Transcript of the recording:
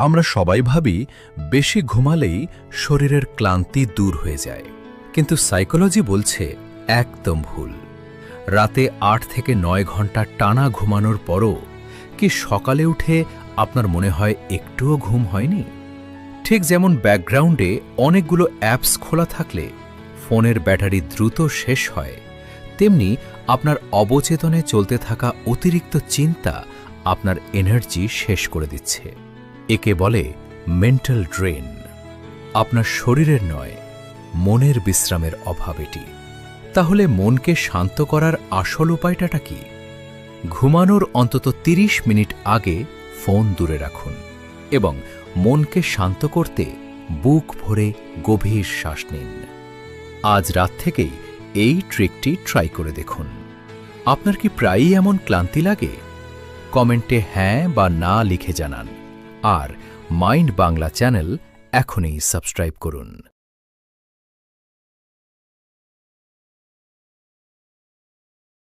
আমরা সবাই ভাবি বেশি ঘুমালেই শরীরের ক্লান্তি দূর হয়ে যায়, কিন্তু সাইকোলজি বলছে একদম ভুল। রাতে ৮ থেকে ৯ ঘন্টা টানা ঘুমানোর পরও কি সকালে উঠে আপনার মনে হয় একটুও ঘুম হয়নি? ঠিক যেমন ব্যাকগ্রাউন্ডে অনেকগুলো অ্যাপস খোলা থাকলে ফোনের ব্যাটারি দ্রুত শেষ হয়, তেমনি আপনার অবচেতনে চলতে থাকা অতিরিক্ত চিন্তা আপনার এনার্জি শেষ করে দিচ্ছে। একে বলে মেন্টাল ড্রেন। আপনার শরীরের নয়, মনের বিশ্রামের অভাব এটি। তাহলে মনকে শান্ত করার আসল উপায়টা কি? ঘুমানোর অন্তত ৩০ মিনিট আগে ফোন দূরে রাখুন এবং মনকে শান্ত করতে বুক ভরে গভীর শ্বাস নিন। আজ রাত থেকেই এই ট্রিকটি ট্রাই করে দেখুন। আপনার কি প্রায়ই এমন ক্লান্তি লাগে? কমেন্টে হ্যাঁ বা না লিখে জানান। আর মাইন্ড বাংলা চ্যানেল এখনই সাবস্ক্রাইব করুন।